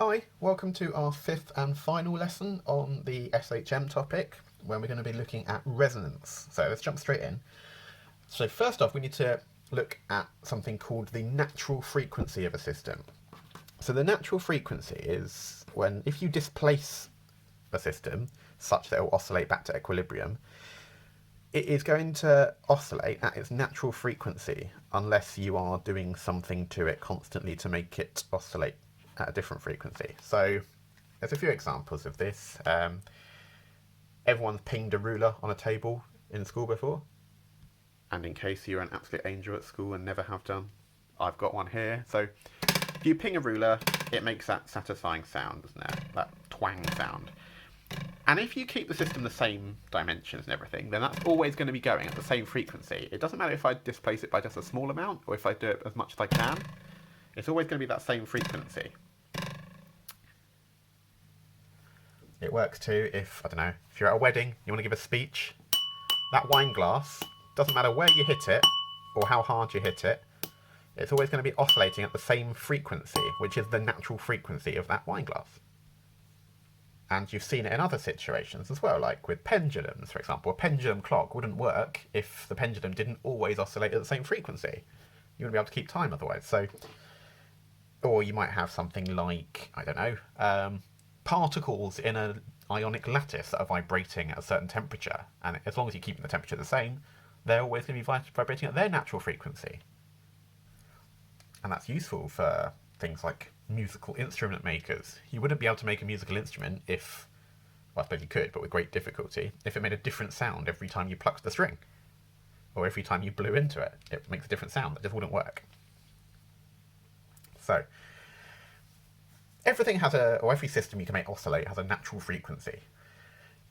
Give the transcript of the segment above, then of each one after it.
Hi, welcome to our fifth and final lesson on the SHM topic, where we're going to be looking at resonance. So let's jump straight in. So first off, we need to look at something called the natural frequency of a system. So the natural frequency is when, if you displace a system such that it will oscillate back to equilibrium, it is going to oscillate at its natural frequency unless you are doing something to it constantly to make it oscillate at a different frequency. So there's a few examples of this. Everyone's pinged a ruler on a table in school before. And in case you're an absolute angel at school and never have done, I've got one here. So if you ping a ruler, it makes that satisfying sound, doesn't it? That twang sound. And if you keep the system the same dimensions and everything, then that's always going to be going at the same frequency. It doesn't matter if I displace it by just a small amount or if I do it as much as I can. It's always going to be that same frequency. It works too if, I don't know, if you're at a wedding, you want to give a speech, that wine glass, doesn't matter where you hit it or how hard you hit it, it's always going to be oscillating at the same frequency, which is the natural frequency of that wine glass. And you've seen it in other situations as well, like with pendulums, for example. A pendulum clock wouldn't work if the pendulum didn't always oscillate at the same frequency. You wouldn't be able to keep time otherwise. So, or you might have something like, I don't know, particles in an ionic lattice that are vibrating at a certain temperature, and as long as you keep the temperature the same, they're always going to be vibrating at their natural frequency. And that's useful for things like musical instrument makers. You wouldn't be able to make a musical instrument if, well, I suppose you could, but with great difficulty, if it made a different sound every time you plucked the string, or every time you blew into it. It makes a different sound. That just wouldn't work. So everything has or every system you can make oscillate has a natural frequency.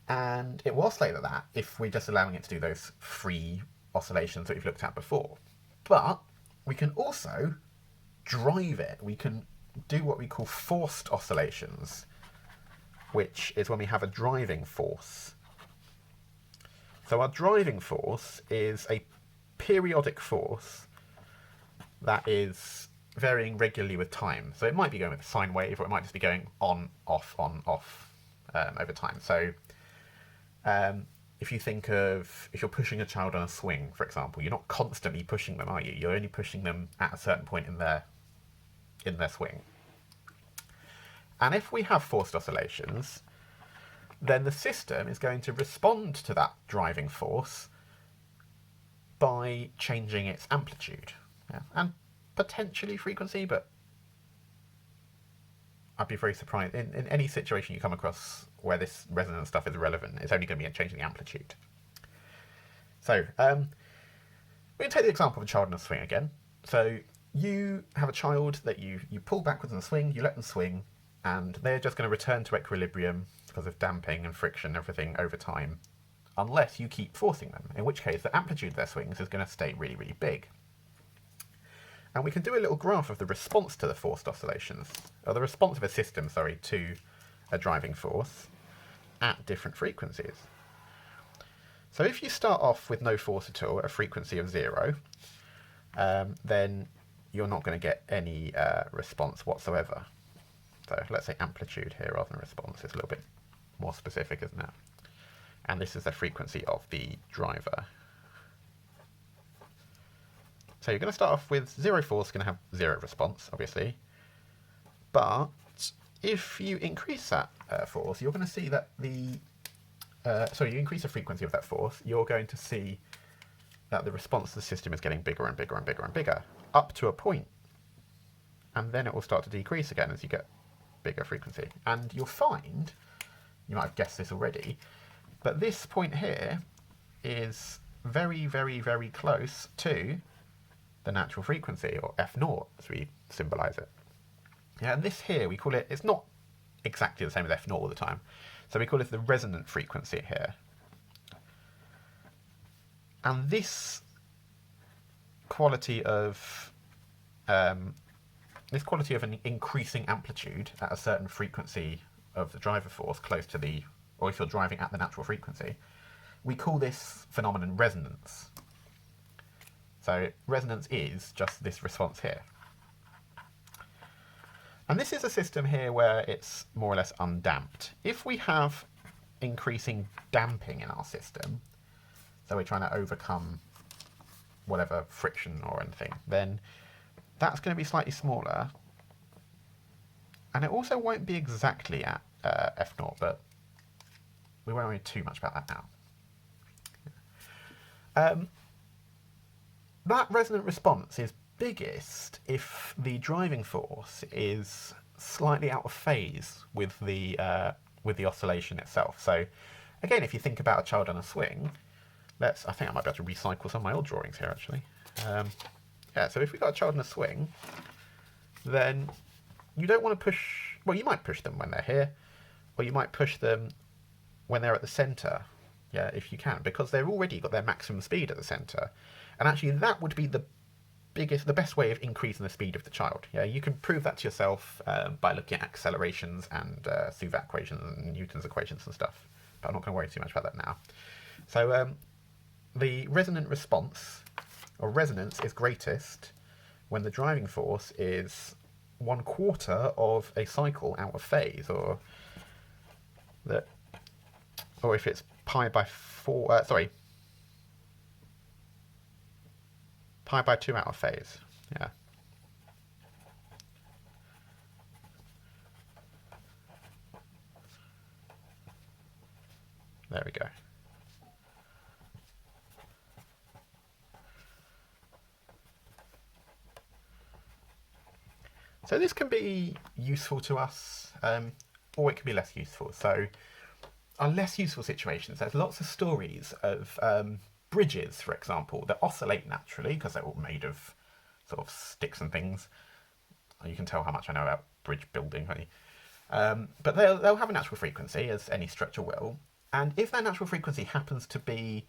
And it will oscillate at that if we're just allowing it to do those free oscillations that we've looked at before. But we can also drive it. We can do what we call forced oscillations, which is when we have a driving force. So our driving force is a periodic force that is varying regularly with time. So it might be going with a sine wave, or it might just be going on, off, over time. So if you think of, if you're pushing a child on a swing, for example, you're not constantly pushing them, are you? You're only pushing them at a certain point in their swing. And if we have forced oscillations, then the system is going to respond to that driving force by changing its amplitude. Yeah. And potentially frequency, but I'd be very surprised. In any situation you come across where this resonance stuff is relevant, it's only going to be changing the amplitude. So we're going to take the example of a child in a swing again. So you have a child that you pull backwards in the swing, you let them swing, and they're just going to return to equilibrium because of damping and friction and everything over time, unless you keep forcing them, in which case the amplitude of their swings is going to stay really, really big. And we can do a little graph of the response to the forced oscillations, or the response of a system, to a driving force at different frequencies. So if you start off with no force at all, at a frequency of 0, then you're not going to get any response whatsoever. So let's say amplitude here rather than response. It's a little bit more specific, isn't it? And this is the frequency of the driver. So you're going to start off with 0 force, going to have 0 response, obviously. But if you increase that force, you're going to see that you increase the frequency of that force, you're going to see that the response to the system is getting bigger and bigger and bigger and bigger, up to a point. And then it will start to decrease again as you get bigger frequency. And you'll find, you might have guessed this already, but this point here is very, very, very close to the natural frequency, or F0 as we symbolize it. Yeah, and this here, we call it, it's not exactly the same as F0 all the time, so we call it the resonant frequency here. And this quality of an increasing amplitude at a certain frequency of the driver force close to the, or if you're driving at the natural frequency, we call this phenomenon resonance. So resonance is just this response here. And this is a system here where it's more or less undamped. If we have increasing damping in our system, so we're trying to overcome whatever friction or anything, then that's going to be slightly smaller. And it also won't be exactly at F0, but we won't worry too much about that now. That resonant response is biggest if the driving force is slightly out of phase with the oscillation itself. So again, if you think about a child on a swing, I think I might be able to recycle some of my old drawings here actually. Yeah, so if we've got a child on a swing, then you don't want to push, well, you might push them when they're here, or you might push them when they're at the centre, yeah, if you can, because they've already got their maximum speed at the centre. And actually that would be the best way of increasing the speed of the child. Yeah, you can prove that to yourself by looking at accelerations and Suvat equations and Newton's equations and stuff. But I'm not going to worry too much about that now. So the resonant response, or resonance, is greatest when the driving force is 1/4 of a cycle out of phase, or if it's pi by 4. Pi by 2 out of phase. Yeah. There we go. So this can be useful to us, or it can be less useful. So our less useful situations, there's lots of stories of bridges, for example, that oscillate naturally because they're all made of sort of sticks and things. You can tell how much I know about bridge building, honey. But they'll have a natural frequency, as any structure will. And if that natural frequency happens to be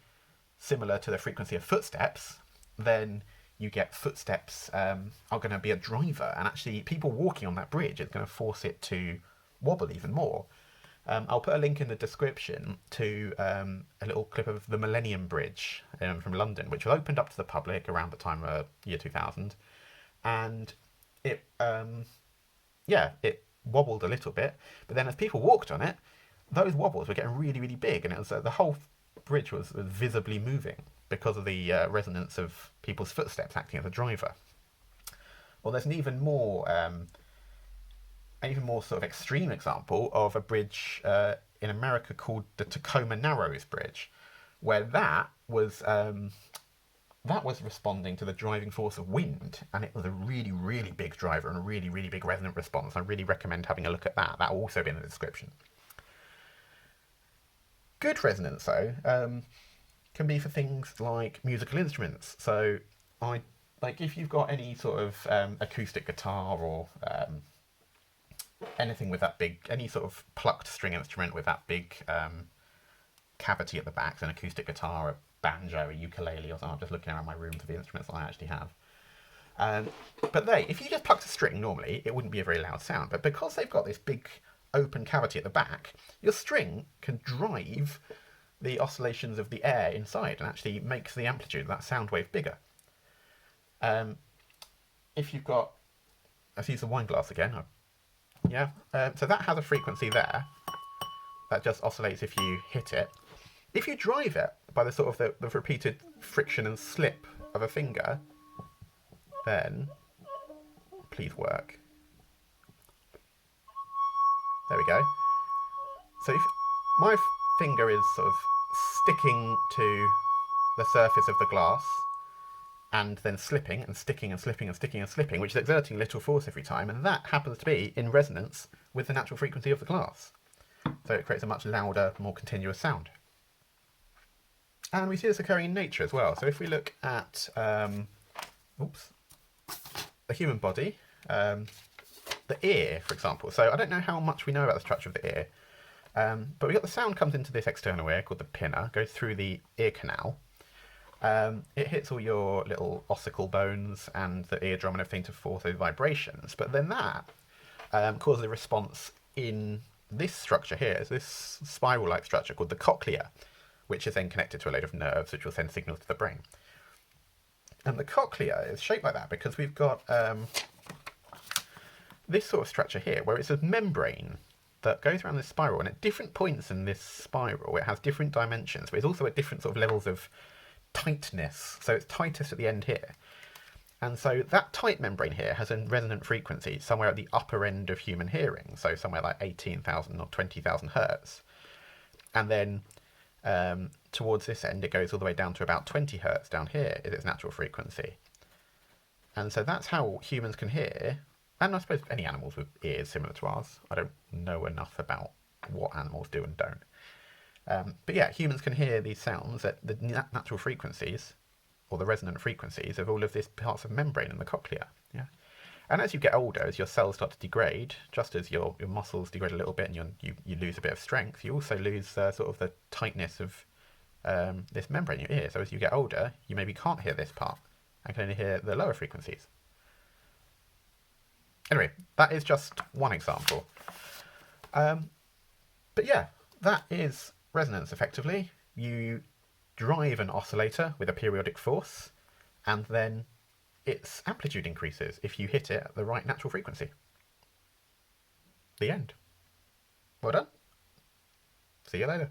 similar to the frequency of footsteps, then you get footsteps are going to be a driver, and actually people walking on that bridge is going to force it to wobble even more. I'll put a link in the description to a little clip of the Millennium Bridge from London, which was opened up to the public around the time of year 2000. And it wobbled a little bit, but then as people walked on it, those wobbles were getting really, really big, and it was the whole bridge was visibly moving because of the resonance of people's footsteps acting as a driver. Well, there's an even more sort of extreme example of a bridge in America called the Tacoma Narrows Bridge, where that was responding to the driving force of wind, and it was a really, really big driver and a really, really big resonant response. I really recommend having a look at that. That will also be in the description. Good resonance, though, can be for things like musical instruments. So, if you've got any sort of acoustic guitar or anything with that big, any sort of plucked string instrument with that big cavity at the back, so an acoustic guitar, a banjo, a ukulele, or something. I'm just looking around my room for the instruments that I actually have. But if you just plucked a string normally, it wouldn't be a very loud sound. But because they've got this big open cavity at the back, your string can drive the oscillations of the air inside and actually makes the amplitude of that sound wave bigger. If you've got, let's use the wine glass again. So that has a frequency there that just oscillates if you hit it. If you drive it by the sort of the repeated friction and slip of a finger, then please work. There we go. So if my finger is sort of sticking to the surface of the glass and then slipping and sticking and slipping and sticking and slipping, which is exerting little force every time, and that happens to be in resonance with the natural frequency of the glass. So it creates a much louder, more continuous sound. And we see this occurring in nature as well. So if we look at the human body, the ear, for example. So I don't know how much we know about the structure of the ear, but we got the sound comes into this external ear called the pinna, goes through the ear canal. It hits all your little ossicle bones and the eardrum and everything to force those vibrations. But then that causes a response in this structure here, this spiral-like structure called the cochlea, which is then connected to a load of nerves which will send signals to the brain. And the cochlea is shaped like that because we've got this sort of structure here, where it's a membrane that goes around this spiral, and at different points in this spiral it has different dimensions, but it's also at different sort of levels of tightness. So it's tightest at the end here. And so that tight membrane here has a resonant frequency somewhere at the upper end of human hearing, so somewhere like 18,000 or 20,000 hertz. And then towards this end it goes all the way down to about 20 hertz down here is its natural frequency. And so that's how humans can hear, and I suppose any animals with ears similar to ours. I don't know enough about what animals do and don't. But yeah, humans can hear these sounds at the natural frequencies, or the resonant frequencies of all of these parts of membrane in the cochlea. Yeah. And as you get older, as your cells start to degrade, just as your muscles degrade a little bit and you lose a bit of strength, you also lose sort of the tightness of this membrane in your ear. So as you get older, you maybe can't hear this part and can only hear the lower frequencies. Anyway, that is just one example. But yeah, that is resonance effectively. You drive an oscillator with a periodic force, and then its amplitude increases if you hit it at the right natural frequency. The end. Well done. See you later.